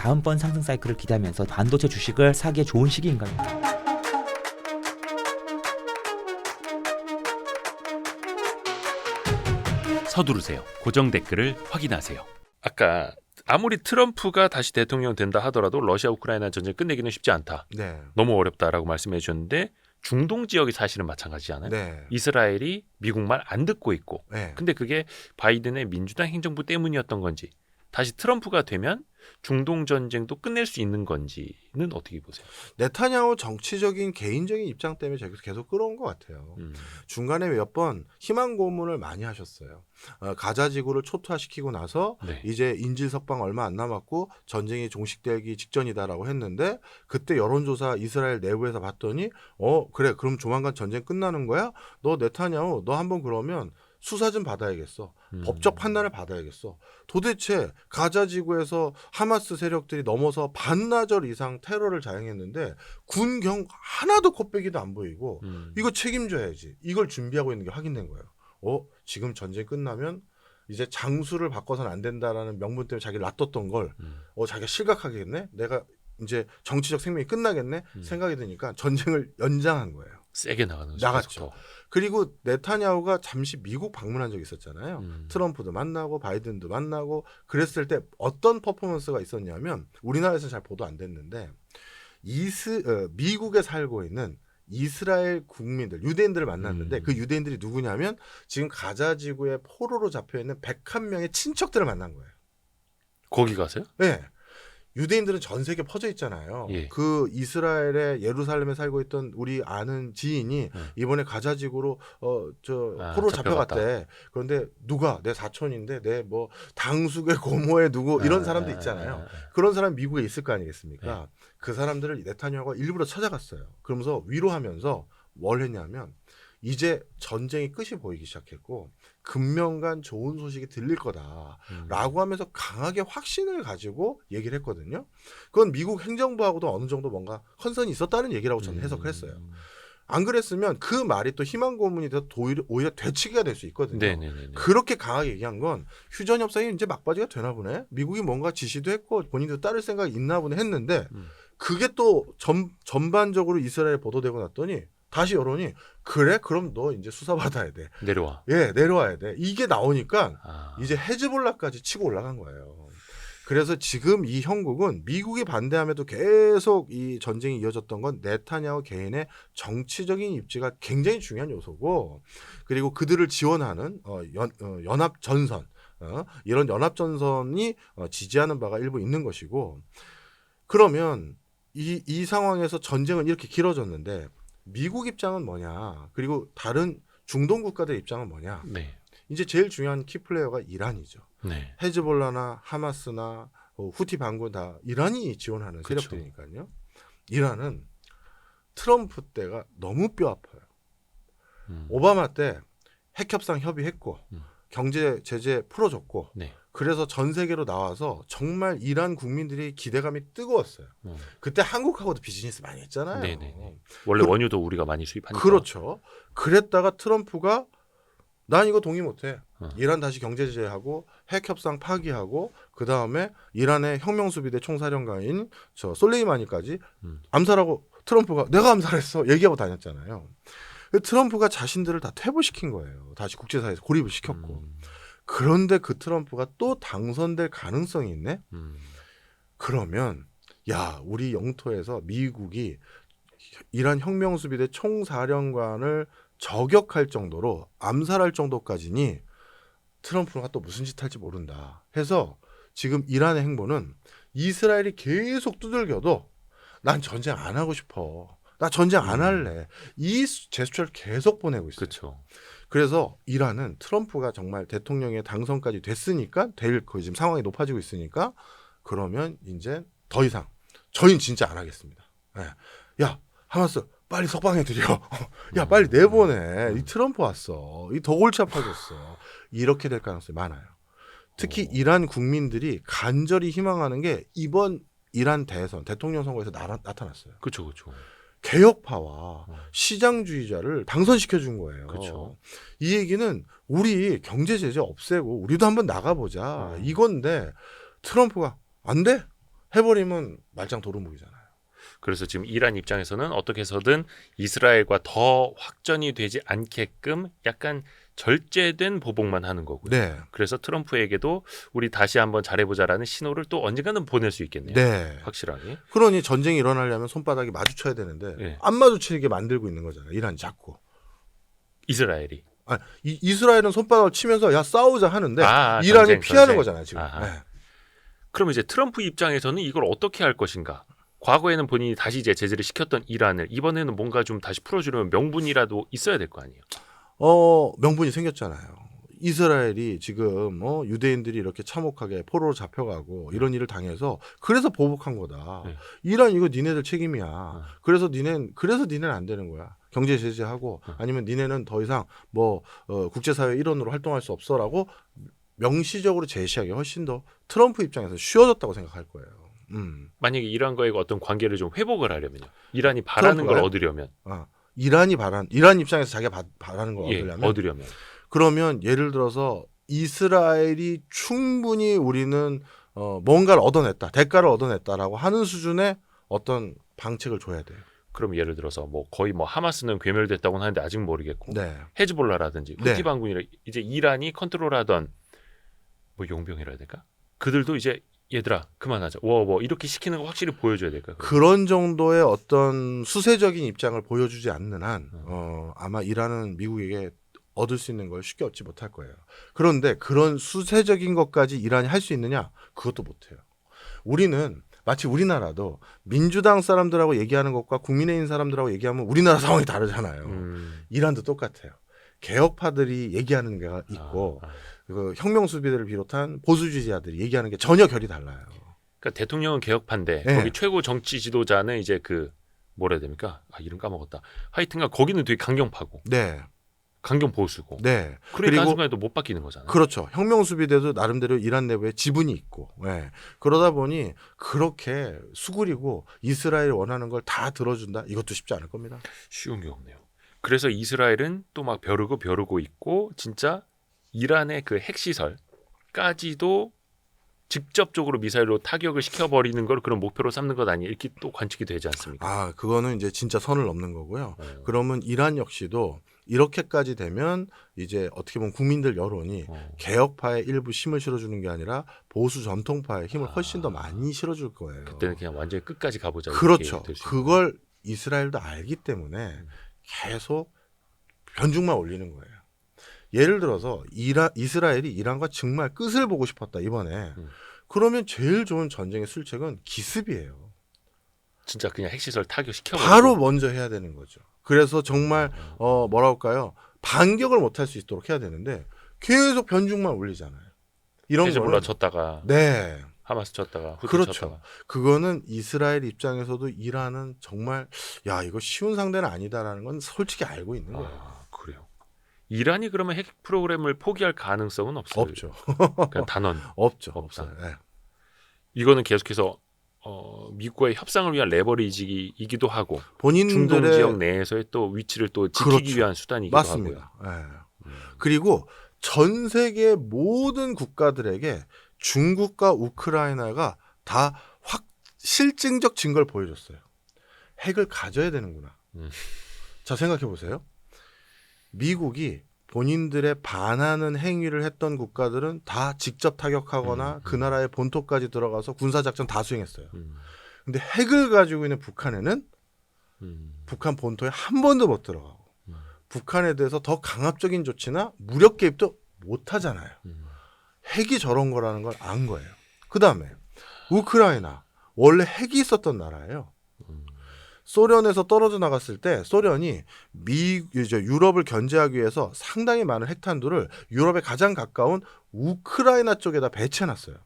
다음번 상승 사이클을 기대하면서 반도체 주식을 사기에 좋은 시기인가요? 서두르세요. 고정 댓글을 확인하세요. 아까 아무리 트럼프가 다시 대통령 된다 하더라도 러시아 우크라이나 전쟁 끝내기는 쉽지 않다. 네. 너무 어렵다라고 말씀해 주셨는데 중동 지역이 사실은 마찬가지잖아요. 네. 이스라엘이 미국 말 안 듣고 있고 네. 근데 그게 바이든의 민주당 행정부 때문이었던 건지 다시 트럼프가 되면 중동 전쟁도 끝낼 수 있는 건지는 어떻게 보세요? 네타냐후 정치적인 개인적인 입장 때문에 계속 끌어온 것 같아요. 중간에 몇 번 희망 고문을 많이 하셨어요. 가자 지구를 초토화시키고 나서 네. 이제 인질 석방 얼마 안 남았고 전쟁이 종식되기 직전이다라고 했는데 그때 여론조사 이스라엘 내부에서 봤더니 그래 그럼 조만간 전쟁 끝나는 거야? 너 네타냐후 너 한번 그러면 수사 좀 받아야겠어. 법적 판단을 받아야겠어. 도대체 가자 지구에서 하마스 세력들이 넘어서 반나절 이상 테러를 자행했는데 군경 하나도 콧배기도 안 보이고 이거 책임져야지. 이걸 준비하고 있는 게 확인된 거예요. 지금 전쟁 끝나면 이제 장수를 바꿔서는 안 된다라는 명분 때문에 자기를 놔뒀던 걸 자기가 실각하겠네. 내가 이제 정치적 생명이 끝나겠네 생각이 드니까 전쟁을 연장한 거예요. 세게 나갔죠. 나갔죠. 그리고 네타냐후가 잠시 미국 방문한 적이 있었잖아요. 트럼프도 만나고 바이든도 만나고 그랬을 때 어떤 퍼포먼스가 있었냐면 우리나라에서는 잘 보도 안 됐는데 미국에 살고 있는 이스라엘 국민들, 유대인들을 만났는데 그 유대인들이 누구냐면 지금 가자 지구에 포로로 잡혀있는 101명의 친척들을 만난 거예요. 거기 가세요? 네. 유대인들은 전 세계 퍼져 있잖아요. 예. 그 이스라엘의 예루살렘에 살고 있던 우리 아는 지인이 이번에 가자 지구로 포로 잡혀갔대. 그런데 누가 내 사촌인데 내 뭐 당숙의 고모의 누구 이런 사람도 있잖아요. 그런 사람 미국에 있을 거 아니겠습니까? 그 사람들을 네타냐후가 일부러 찾아갔어요. 그러면서 위로하면서 뭘 했냐면 이제 전쟁이 끝이 보이기 시작했고 금명간 좋은 소식이 들릴 거다라고 하면서 강하게 확신을 가지고 얘기를 했거든요. 그건 미국 행정부하고도 어느 정도 뭔가 컨선이 있었다는 얘기라고 저는 해석을 했어요. 안 그랬으면 그 말이 또 희망 고문이 돼서 오히려 되치기가 될 수 있거든요. 네네네. 그렇게 그렇게 강하게 얘기한 건 휴전 협상이 이제 막바지가 되나 보네. 미국이 뭔가 지시도 했고 본인도 따를 생각이 있나 보네 했는데 그게 또 전반적으로 이스라엘에 보도되고 났더니 다시 여론이 그래? 그럼 너 이제 수사받아야 돼. 내려와. 예, 내려와야 돼. 이게 나오니까 이제 헤즈볼라까지 치고 올라간 거예요. 그래서 지금 이 형국은 미국이 반대함에도 계속 이 전쟁이 이어졌던 건 네타냐후 개인의 정치적인 입지가 굉장히 중요한 요소고 그리고 그들을 지원하는 연합 전선 이런 연합 전선이 지지하는 바가 일부 있는 것이고 그러면 이 상황에서 전쟁은 이렇게 길어졌는데 미국 입장은 뭐냐? 그리고 다른 중동 국가들 입장은 뭐냐? 네. 이제 제일 중요한 키플레이어가 이란이죠. 네. 헤즈볼라나 하마스나 후티 반군 다 이란이 지원하는 그쵸. 세력들이니까요. 이란은 트럼프 때가 너무 뼈 아파요. 오바마 때 핵협상 협의했고 경제 제재 풀어줬고 네. 그래서 전 세계로 나와서 정말 이란 국민들이 기대감이 뜨거웠어요. 그때 한국하고도 비즈니스 많이 했잖아요. 네네네. 원래 원유도 우리가 많이 수입하니까. 그렇죠. 그랬다가 트럼프가 난 이거 동의 못해. 이란 다시 경제 제재하고 핵 협상 파기하고 그 다음에 이란의 혁명수비대 총사령관인 저 솔레이마니까지 암살하고 트럼프가 내가 암살했어 얘기하고 다녔잖아요. 트럼프가 자신들을 다 퇴보시킨 거예요. 다시 국제사회에서 고립을 시켰고. 그런데 그 트럼프가 또 당선될 가능성이 있네? 그러면 야 우리 영토에서 미국이 이란 혁명수비대 총사령관을 저격할 정도로 암살할 정도까지니 트럼프가 또 무슨 짓 할지 모른다 해서 지금 이란의 행보는 이스라엘이 계속 두들겨도 난 전쟁 안 하고 싶어. 나 전쟁 안 할래. 이 제스처를 계속 보내고 있어요. 그렇죠. 그래서 이란은 트럼프가 정말 대통령의 당선까지 됐으니까 지금 상황이 높아지고 있으니까 그러면 이제 더 이상 저희는 진짜 안 하겠습니다. 네. 야 하마스 빨리 석방해드려. 야 빨리 내보내. 이 트럼프 왔어. 이 더 골치 아파졌어. 이렇게 될 가능성이 많아요. 특히 이란 국민들이 간절히 희망하는 게 이번 이란 대통령 선거에서 나타났어요. 그렇죠, 그렇죠. 개혁파와 시장주의자를 당선시켜준 거예요. 그렇죠. 이 얘기는 우리 경제 제재 없애고 우리도 한번 나가보자 이건데 트럼프가 안 돼. 해버리면 말짱 도루묵이잖아요. 그래서 지금 이란 입장에서는 어떻게 해서든 이스라엘과 더 확전이 되지 않게끔 약간 절제된 보복만 하는 거고요. 네. 그래서 트럼프에게도 우리 다시 한번 잘해보자라는 신호를 또 언젠가는 보낼 수 있겠네요. 네. 확실하게. 그러니 전쟁이 일어나려면 손바닥이 마주쳐야 되는데 네. 안 마주치게 만들고 있는 거잖아요. 이란이 자꾸. 이스라엘이. 아니, 이스라엘은 손바닥을 치면서 야 싸우자 하는데 이란이 전쟁, 피하는 전쟁. 거잖아요. 지금. 아하. 네. 그럼 이제 트럼프 입장에서는 이걸 어떻게 할 것인가? 과거에는 본인이 다시 이제 제재를 시켰던 이란을 이번에는 뭔가 좀 다시 풀어주려면 명분이라도 있어야 될 거 아니에요. 명분이 생겼잖아요. 이스라엘이 지금 유대인들이 이렇게 참혹하게 포로로 잡혀가고 이런 일을 당해서 그래서 보복한 거다. 네. 이란 이거 니네들 책임이야. 그래서 니네는 안 되는 거야. 경제 제재하고 아니면 니네는 더 이상 국제사회 일원으로 활동할 수 없어라고 명시적으로 제시하기 훨씬 더 트럼프 입장에서 쉬워졌다고 생각할 거예요. 만약에 이란과의 어떤 관계를 좀 회복을 하려면요. 이란이 바라는 걸 트럼프가요? 얻으려면. 이란 입장에서 자기가 바라는 걸 예, 얻으려면 얻으려면. 그러면 예를 들어서 이스라엘이 충분히 우리는 뭔가를 얻어냈다, 대가를 얻어냈다라고 하는 수준의 어떤 방책을 줘야 돼요. 그럼 예를 들어서 뭐 거의 뭐 하마스는 괴멸됐다고는 하는데 아직 모르겠고 네. 헤즈볼라라든지 네. 후티 반군이라 이제 이란이 컨트롤하던 뭐 용병이라 해야 될까? 그들도 이제 얘들아 그만하자. 워 이렇게 시키는 거 확실히 보여줘야 될까요? 그런 정도의 어떤 수세적인 입장을 보여주지 않는 한 아마 이란은 미국에게 얻을 수 있는 걸 쉽게 얻지 못할 거예요. 그런데 그런 수세적인 것까지 이란이 할 수 있느냐? 그것도 못해요. 우리는 마치 우리나라도 민주당 사람들하고 얘기하는 것과 국민의힘 사람들하고 얘기하면 우리나라 상황이 다르잖아요. 이란도 똑같아요. 개혁파들이 얘기하는 게 있고 그 혁명수비대를 비롯한 보수주의자들이 얘기하는 게 전혀 결이 달라요. 그러니까 대통령은 개혁파인데 네. 거기 최고 정치 지도자는 이제 그 뭐라 해야 됩니까? 이름 까먹었다. 하여튼간 거기는 되게 강경파고 네. 강경 보수고. 네. 그러니까 한순간에도 못 바뀌는 거잖아요. 그렇죠. 혁명수비대도 나름대로 이란 내부에 지분이 있고, 네. 그러다 보니 그렇게 수그리고 이스라엘이 원하는 걸 다 들어준다? 이것도 쉽지 않을 겁니다. 쉬운 게 없네요. 그래서 이스라엘은 또 막 벼르고 있고 진짜 이란의 그 핵시설까지도 직접적으로 미사일로 타격을 시켜버리는 걸 그런 목표로 삼는 것 아니에요? 이렇게 또 관측이 되지 않습니까? 그거는 이제 진짜 선을 넘는 거고요. 그러면 이란 역시도 이렇게까지 되면 이제 어떻게 보면 국민들 여론이 개혁파에 일부 힘을 실어주는 게 아니라 보수 전통파에 힘을 훨씬 더 많이 실어줄 거예요. 그때는 그냥 완전히 끝까지 가보자. 그렇죠. 이렇게 될수 있는 그걸 이스라엘도 알기 때문에 계속 변죽만 올리는 거예요. 예를 들어서 이스라엘이 이란과 정말 끝을 보고 싶었다 이번에. 그러면 제일 좋은 전쟁의 술책은 기습이에요. 진짜 그냥 핵시설 타격시켜 바로 먼저 해야 되는 거죠. 그래서 정말 뭐랄까요, 반격을 못할 수 있도록 해야 되는데 계속 변죽만 올리잖아요. 이런 헤즈볼라 거는 쳤다가 네, 하마스 쳤다가 후티 그렇죠. 쳤다가. 그거는 이스라엘 입장에서도 이란은 정말 이거 쉬운 상대는 아니다라는 건 솔직히 알고 있는 거예요. 그래요. 이란이 그러면 핵 프로그램을 포기할 가능성은 없어요. 없죠. 그냥 단언. 없죠. 없다. 없어요. 네. 이거는 계속해서 미국과의 협상을 위한 레버리지이기도 하고 중동 본인들의 지역 내에서의 또 위치를 또 지키기 그렇죠. 위한 수단이기도 맞습니다. 하고요. 네. 그리고 전 세계 모든 국가들에게 중국과 우크라이나가 다 실증적 증거를 보여줬어요. 핵을 가져야 되는구나. 자, 생각해 보세요. 미국이 본인들의 반하는 행위를 했던 국가들은 다 직접 타격하거나 그 나라의 본토까지 들어가서 군사작전 다 수행했어요. 근데 핵을 가지고 있는 북한에는 북한 본토에 한 번도 못 들어가고 북한에 대해서 더 강압적인 조치나 무력 개입도 못 하잖아요. 핵이 저런 거라는 걸 안 거예요. 그 다음에 우크라이나 원래 핵이 있었던 나라예요. 소련에서 떨어져 나갔을 때 소련이 유럽을 견제하기 위해서 상당히 많은 핵탄두를 유럽에 가장 가까운 우크라이나 쪽에다 배치해놨어요.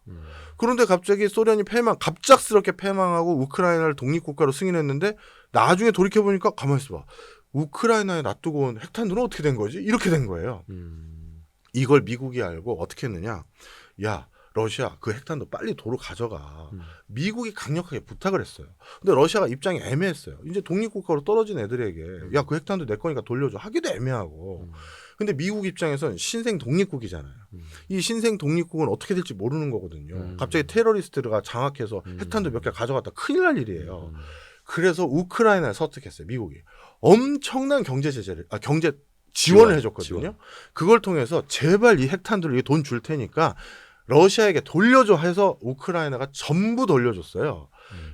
그런데 갑자기 소련이 갑작스럽게 패망하고 우크라이나를 독립국가로 승인했는데 나중에 돌이켜보니까 가만히 있어봐. 우크라이나에 놔두고 온 핵탄두는 어떻게 된 거지? 이렇게 된 거예요. 이걸 미국이 알고 어떻게 했느냐. 야, 러시아 그 핵탄두 빨리 도로 가져가. 미국이 강력하게 부탁을 했어요. 근데 러시아가 입장이 애매했어요. 이제 독립국가로 떨어진 애들에게 야, 그 핵탄두 내 거니까 돌려줘 하기도 애매하고. 근데 미국 입장에선 신생 독립국이잖아요. 이 신생 독립국은 어떻게 될지 모르는 거거든요. 갑자기 테러리스트가 장악해서 핵탄두 몇 개 가져갔다 큰일 날 일이에요. 그래서 우크라이나를 설득했어요. 미국이 엄청난 경제 제재를 경제 지원을 해줬거든요. 지원. 그걸 통해서 제발 이 핵탄두를 돈 줄 테니까 러시아에게 돌려줘 해서 우크라이나가 전부 돌려줬어요.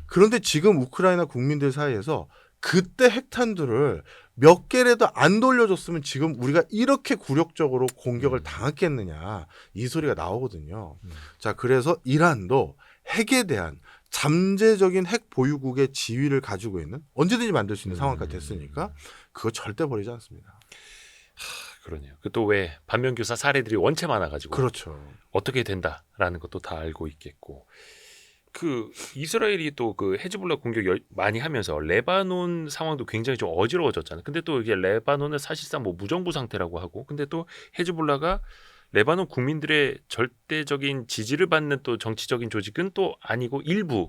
그런데 지금 우크라이나 국민들 사이에서 그때 핵탄두를 몇 개라도 안 돌려줬으면 지금 우리가 이렇게 굴욕적으로 공격을 당했겠느냐 이 소리가 나오거든요. 자, 그래서 이란도 핵에 대한 잠재적인 핵 보유국의 지위를 가지고 있는 언제든지 만들 수 있는 상황까지 됐으니까 그거 절대 버리지 않습니다. 그러네요. 그 또 왜 반면교사 사례들이 원체 많아가지고 그렇죠. 어떻게 된다라는 것도 다 알고 있겠고 그 이스라엘이 또 그 헤즈볼라 공격 많이 하면서 레바논 상황도 굉장히 좀 어지러워졌잖아요. 근데 또 이게 레바논은 사실상 뭐 무정부 상태라고 하고 근데 또 헤즈볼라가 레바논 국민들의 절대적인 지지를 받는 또 정치적인 조직은 또 아니고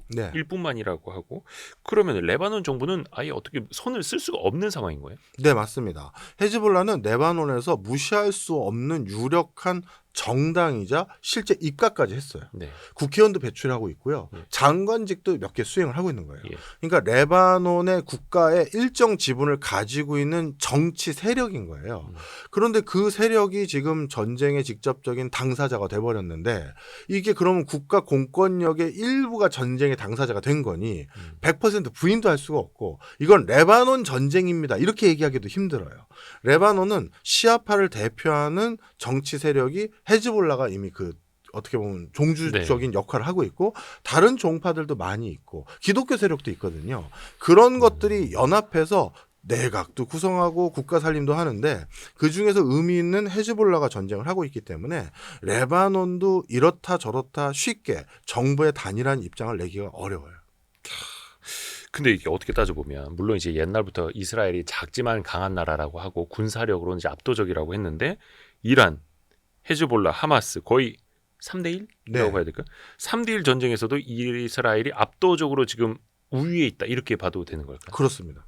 네. 일부만이라고 하고 그러면 레바논 정부는 아예 어떻게 손을 쓸 수가 없는 상황인 거예요? 네, 맞습니다. 헤즈볼라는 레바논에서 무시할 수 없는 유력한 정당이자 실제 입각까지 했어요. 네. 국회의원도 배출하고 있고요. 예. 장관직도 몇 개 수행을 하고 있는 거예요. 예. 그러니까 레바논의 국가의 일정 지분을 가지고 있는 정치 세력인 거예요. 그런데 그 세력이 지금 전쟁의 직접적인 당사자가 돼버렸는데 이게 그러면 국가 공권력의 일부가 전쟁의 당사자가 된 거니 100% 부인도 할 수가 없고 이건 레바논 전쟁입니다. 이렇게 얘기하기도 힘들어요. 레바논은 시아파를 대표하는 정치 세력이 헤즈볼라가 이미 그 어떻게 보면 종주적인 역할을 하고 있고 다른 종파들도 많이 있고 기독교 세력도 있거든요. 그런 것들이 연합해서 내각도 구성하고 국가 살림도 하는데 그중에서 의미 있는 헤즈볼라가 전쟁을 하고 있기 때문에 레바논도 이렇다 저렇다 쉽게 정부의 단일한 입장을 내기가 어려워요. 근데 이게 어떻게 따져보면 물론 이제 옛날부터 이스라엘이 작지만 강한 나라라고 하고 군사력으로는 이제 압도적이라고 했는데 이란, 헤즈볼라, 하마스 거의 3대1이라고 네. 봐야 될까? 3대1 전쟁에서도 이스라엘이 압도적으로 지금 우위에 있다 이렇게 봐도 되는 걸까요? 그렇습니다.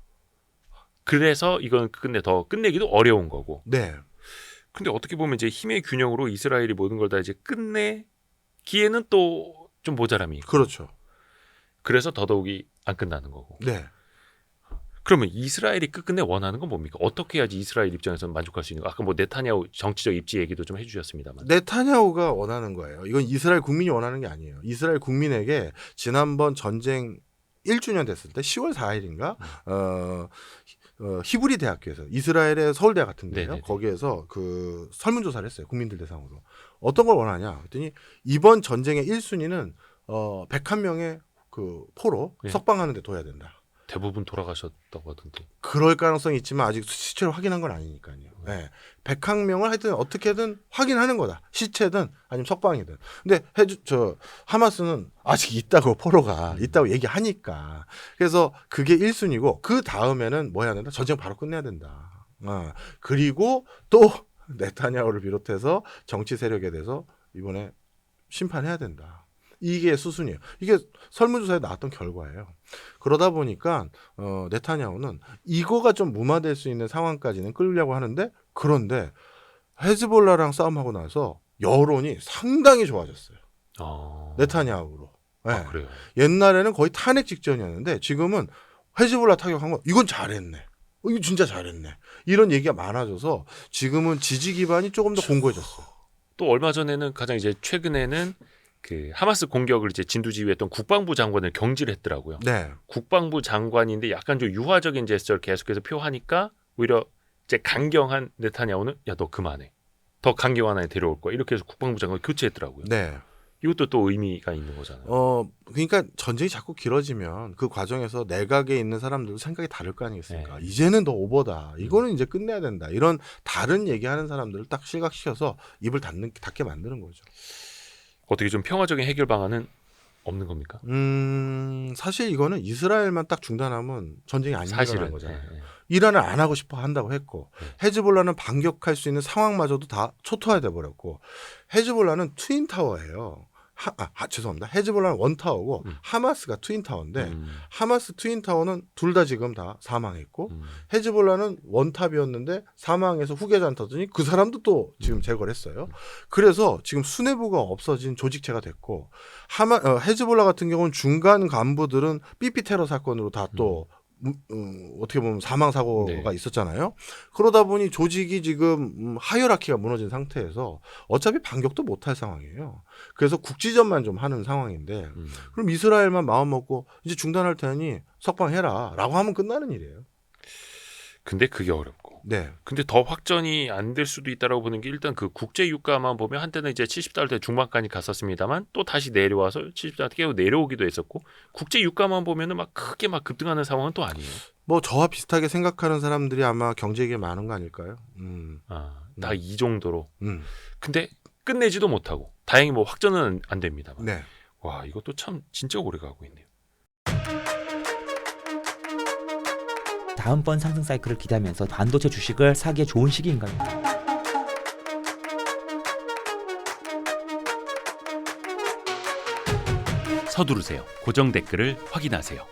그래서 이건 근데 더 끝내기도 어려운 거고. 네. 근데 어떻게 보면 이제 힘의 균형으로 이스라엘이 모든 걸 다 이제 끝내기에는 또 좀 모자람이 있고. 그렇죠. 그래서 더더욱이 안 끝나는 거고. 네. 그러면 이스라엘이 끝끝내 원하는 건 뭡니까? 어떻게 해야지 이스라엘 입장에서는 만족할 수 있는 거? 아까 뭐 네타냐후 정치적 입지 얘기도 좀 해주셨습니다만. 네타냐후가 원하는 거예요. 이건 이스라엘 국민이 원하는 게 아니에요. 이스라엘 국민에게 지난번 전쟁 1주년 됐을 때 10월 4일인가 히브리 대학교에서 이스라엘의 서울대 같은데요. 네네네. 거기에서 그 설문조사를 했어요. 국민들 대상으로. 어떤 걸 원하냐? 그랬더니 이번 전쟁의 1순위는 101명의 그 포로 네. 석방하는 데 둬야 된다. 대부분 돌아가셨다고 하던데. 그럴 가능성이 있지만 아직 시체를 확인한 건 아니니까요. 네. 101명을 하여튼 어떻게든 확인하는 거다. 시체든 아니면 석방이든. 근데 하마스는 아직 있다고 포로가 있다고 얘기하니까. 그래서 그게 1순위고 그 다음에는 뭐 해야 된다? 전쟁 바로 끝내야 된다. 그리고 또 네타냐후를 비롯해서 정치 세력에 대해서 이번에 심판해야 된다. 이게 수순이에요. 이게 설문조사에 나왔던 결과예요. 그러다 보니까 네타냐후는 이거가 좀 무마될 수 있는 상황까지는 끌려고 하는데 그런데 헤즈볼라랑 싸움하고 나서 여론이 상당히 좋아졌어요. 네타냐후로. 네. 그래요. 옛날에는 거의 탄핵 직전이었는데 지금은 헤즈볼라 타격한 거 이건 잘했네. 이거 진짜 잘했네. 이런 얘기가 많아져서 지금은 지지 기반이 조금 더 공고해졌어요. 또 얼마 전에는 가장 이제 최근에는 그 하마스 공격을 이제 진두지휘했던 국방부 장관을 경질을 했더라고요. 네. 국방부 장관인데 약간 좀 유화적인 제스처를 계속해서 표하니까 오히려 이제 강경한 네타냐후는 야 너 그만해. 더 강경한 애 데려올 거야. 이렇게 해서 국방부 장관을 교체했더라고요. 네. 이것도 또 의미가 있는 거잖아요. 그러니까 전쟁이 자꾸 길어지면 그 과정에서 내각에 있는 사람들도 생각이 다를 거 아니겠습니까? 네. 이제는 더 오버다. 이거는 이제 끝내야 된다. 이런 다른 얘기하는 사람들을 딱 실각시켜서 입을 닫게 만드는 거죠. 어떻게 좀 평화적인 해결 방안은 없는 겁니까? 사실 이거는 이스라엘만 딱 중단하면 전쟁이 안 일어나는 사실은 거잖아요. 네. 이란을 안 하고 싶어 한다고 했고 헤즈볼라는 반격할 수 있는 상황마저도 다 초토화돼 버렸고 헤즈볼라는 트윈타워예요. 죄송합니다. 헤즈볼라는 원타워고 하마스가 트윈타워인데 음. 하마스 트윈타워는 둘 다 지금 다 사망했고 음. 헤즈볼라는 원탑이었는데 사망해서 후계자 안 터더니 그 사람도 또 지금 제거를 했어요. 그래서 지금 수뇌부가 없어진 조직체가 됐고 헤즈볼라 같은 경우는 중간 간부들은 삐삐 테러 사건으로 다 또 어떻게 보면 사망 사고가 네. 있었잖아요. 그러다 보니 조직이 지금 하이어라키가 무너진 상태에서 어차피 반격도 못할 상황이에요. 그래서 국지전만 좀 하는 상황인데 그럼 이스라엘만 마음 먹고 이제 중단할 테니 석방해라라고 하면 끝나는 일이에요. 근데 그게 어렵고. 네, 근데 더 확전이 안 될 수도 있다라고 보는 게 일단 그 국제 유가만 보면 한때는 이제 70달러 중반까지 갔었습니다만 또 다시 내려와서 70달러 깨고 내려오기도 했었고 국제 유가만 보면은 막 크게 막 급등하는 상황은 또 아니에요. 뭐 저와 비슷하게 생각하는 사람들이 아마 경제계에 많은 거 아닐까요? 다 이 정도로. 음. 근데 끝내지도 못하고 다행히 뭐 확전은 안 됩니다만. 네. 와 이것도 참 진짜 오래 가고 있네요. 다음번 상승 사이클을 기대하면서 반도체 주식을 사기에 좋은 시기인가요? 서두르세요. 고정 댓글을 확인하세요.